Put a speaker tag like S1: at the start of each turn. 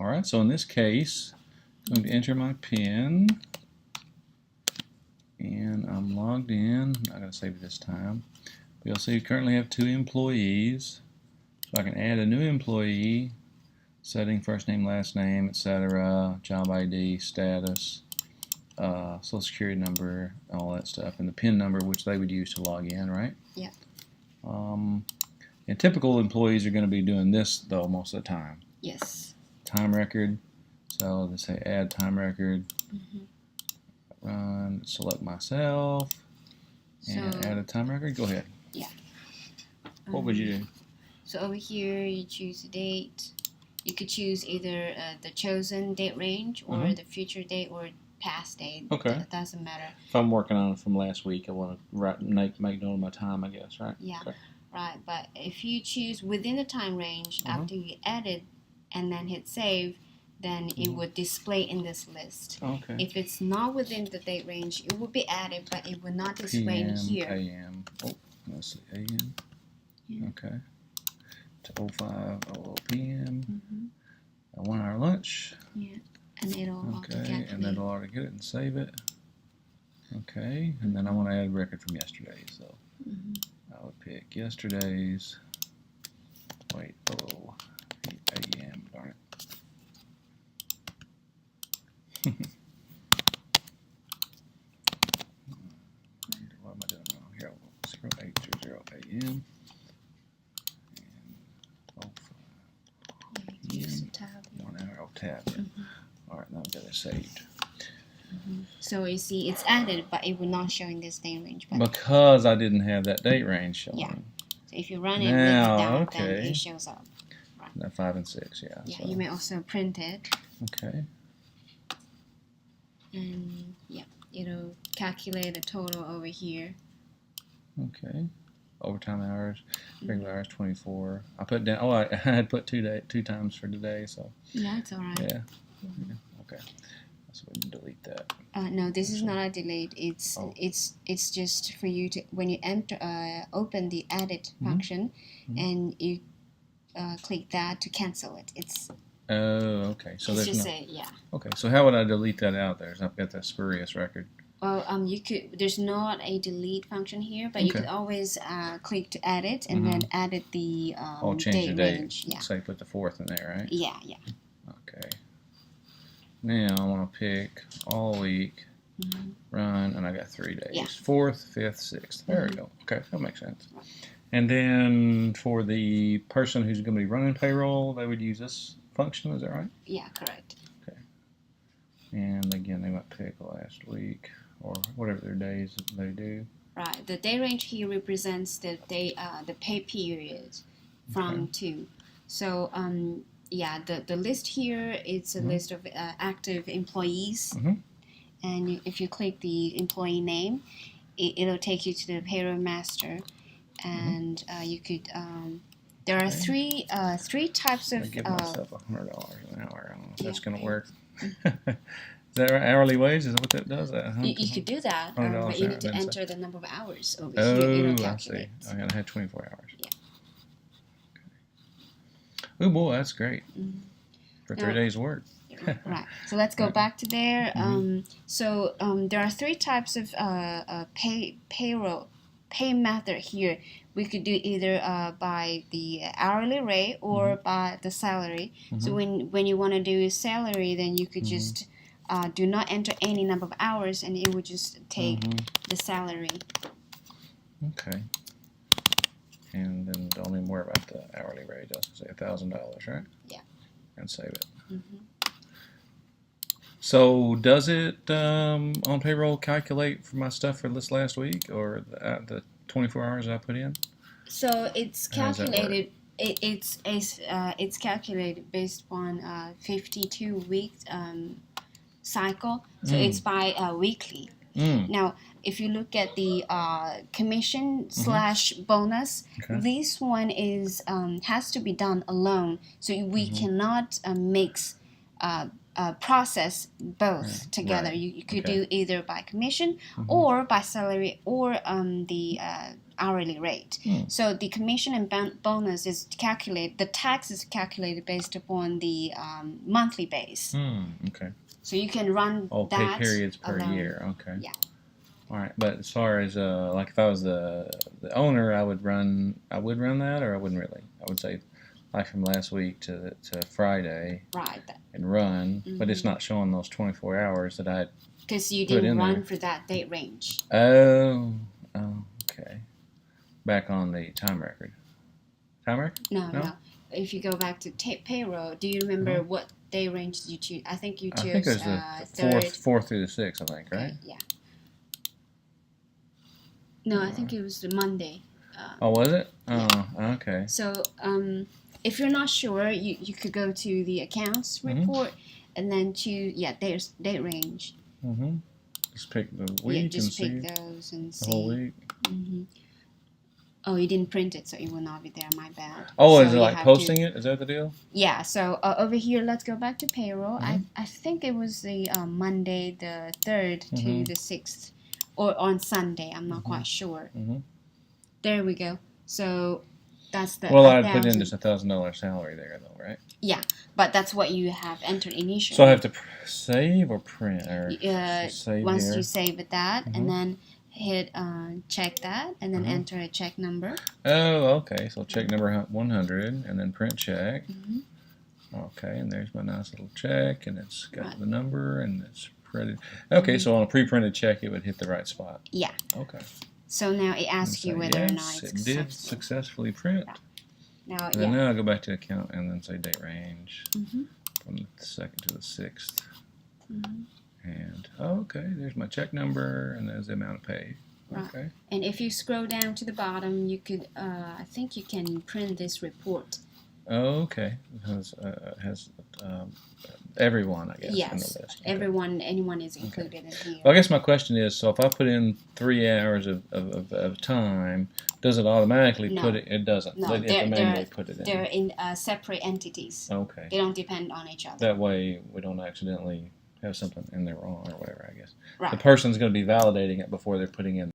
S1: All right, so in this case, I'm going to enter my PIN, and I'm logged in. I'm not going to save it this time. You'll see we currently have 2 employees, so I can add a new employee, setting first name, last name, etc., job ID, status, social security number, all that stuff, and the PIN number, which they would use to log in, right?
S2: Yeah.
S1: And typical employees are going to be doing this, though, most of the time.
S2: Yes.
S1: Time record. So let's say add time record.
S2: Mm-hmm.
S1: Run. Select myself. And add a time record. Go ahead.
S2: Yeah.
S1: What would you do?
S2: So over here, you choose the date. You could choose either the chosen date range or the future date or past date.
S1: Okay.
S2: It doesn't matter.
S1: If I'm working on it from last week, I want to make note of my time, I guess, right?
S2: Yeah.
S1: Okay.
S2: Right. But if you choose within the time range, after you edit and then hit save, then it would display in this list.
S1: Okay.
S2: If it's not within the date range, it will be added, but it will not display in here.
S1: AM. Oh, let's see. AM.
S2: Yeah.
S1: Okay. To 05:00 PM.
S2: Mm-hmm.
S1: A 1 hour lunch.
S2: Yeah. And it'll
S1: Okay. And then it'll already get it and save it. Okay. And then I want to add a record from yesterday, so I would pick yesterday's. Wait. 8 AM. Darn it. What am I doing wrong here? 08:00 AM. And
S2: use the tab.
S1: 1 hour. Oh, tab. Yeah. All right, now I've got it saved.
S2: So you see, it's added, but it will not show in this date range. But
S1: Because I didn't have that date range showing.
S2: Yeah. So if you run it
S1: Now,
S2: with that, then it shows up.
S1: That 5 and 6, yeah.
S2: Yeah,
S1: So.
S2: you may also print it.
S1: Okay.
S2: And yeah, it'll calculate the total over here.
S1: Okay. Overtime hours, regular hours 24. I put down. Oh, I had put 2 times for today, so.
S2: Yeah, it's alright.
S1: Yeah. Okay. So we can delete that.
S2: No, this is not a delete. It's just for you to when you enter open the edit function, and you click that to cancel it. It's
S1: okay. So
S2: it's
S1: there's
S2: just
S1: no. Okay. So how would I delete that out there? So I've got that spurious record.
S2: Well, you could. There's not a delete function here, but you could always click to edit and then edit the
S1: change the date.
S2: range. Yeah.
S1: Say put the 4th in there, right?
S2: Yeah.
S1: Okay. Now I want to pick all week, run, and I got 3 days.
S2: Yeah.
S1: 4th, 5th, 6th. There we go. Okay, that makes sense. And then for the person who's going to be running payroll, they would use this function. Is that right?
S2: Yeah, correct.
S1: Okay. And again, they might pick last week or whatever their days they do.
S2: Right. The day range here represents the day, the pay period from to. So yeah, the list here is a list of active employees, and if you click the employee name, it'll take you to the payroll master, and you could. There are three types of.
S1: I give myself $100 an hour. I don't know if that's going to work. Is that right? Hourly wage? Is that what that does?
S2: You could do that, but you need to enter the number of hours over here.
S1: Oh,
S2: It'll
S1: I see.
S2: calculate.
S1: Okay, I had 24 hours.
S2: Yeah.
S1: Oh boy, that's great. For 3 days' work.
S2: Right. So let's go back to there. So there are 3 types of pay method here. We could do either by the hourly rate or by the salary. So when you want to do salary, then you could just do not enter any number of hours, and it would just take the salary.
S1: Okay. And then don't even worry about the hourly rate. I was going to say $1,000, right?
S2: Yeah.
S1: And save it. So does it on payroll calculate for my stuff for this last week or the 24 hours I put in?
S2: So it's calculated. It's calculated based on 52 weeks cycle. So it's by weekly. Now, if you look at the commission / bonus, this one is has to be done alone. So we cannot mix process both together. You could do either by commission or by salary or the hourly rate. So the commission and bonus is calculated. The tax is calculated based upon the monthly base.
S1: Okay.
S2: So you can run that.
S1: Pay periods per
S2: alone.
S1: year. Okay.
S2: Yeah.
S1: All right, but as far as like if I was the owner, I would run that, or I wouldn't really. I would say like from last week to Friday.
S2: Right.
S1: And run, but it's not showing those 24 hours that I.
S2: Because you didn't run for that date range.
S1: Oh, okay. Back on the time record. Time record?
S2: No. If you go back to payroll, do you remember what day range did you choose? I think you chose.
S1: I think it was the fourth through the sixth. I think, right?
S2: Okay, yeah. No, I think it was the Monday.
S1: Was it?
S2: Yeah.
S1: Oh, okay.
S2: So, if you're not sure, you could go to the accounts report and then choose there's date range.
S1: Just pick the week and
S2: just
S1: see
S2: pick those and see
S1: the whole week.
S2: Oh, you didn't print it, so it will not be there. My bad.
S1: Oh,
S2: so
S1: is it like posting it? Is that the deal?
S2: Yeah. So over here, let's go back to payroll. I think it was the Monday the 3rd to the 6th, or on Sunday. I'm not quite sure. There we go. So that's the.
S1: Well, I'd put in just $1,000 salary there, though, right?
S2: Yeah, but that's what you have entered initially.
S1: So I have to save or print, or save
S2: once
S1: here.
S2: you save that, and then hit check that, and then enter a check number.
S1: Oh, okay. So check number 100, and then print check. Okay, and there's my nice little check, and it's got the number, and it's printed. Okay, so on a pre-printed check, it would hit the right spot.
S2: Yeah.
S1: Okay.
S2: So now it asks you whether or not it's
S1: it did successfully print.
S2: Now,
S1: and now I go back to account and then say date range from the 2nd to the 6th. And okay, there's my check number, and there's the amount paid.
S2: Right.
S1: Okay.
S2: And if you scroll down to the bottom, you could, I think you can print this report.
S1: Okay. It has everyone, I guess,
S2: yes,
S1: in the list.
S2: Okay. Anyone is included in here.
S1: Well, I guess my question is, so if I put in 3 hours of time, does it automatically put it? It doesn't.
S2: No,
S1: they have to manually put it in.
S2: They're in separate entities.
S1: Okay.
S2: They don't depend on each other.
S1: That way, we don't accidentally have something in there wrong or whatever, I guess.
S2: Right.
S1: The person's going to be validating it before they're putting in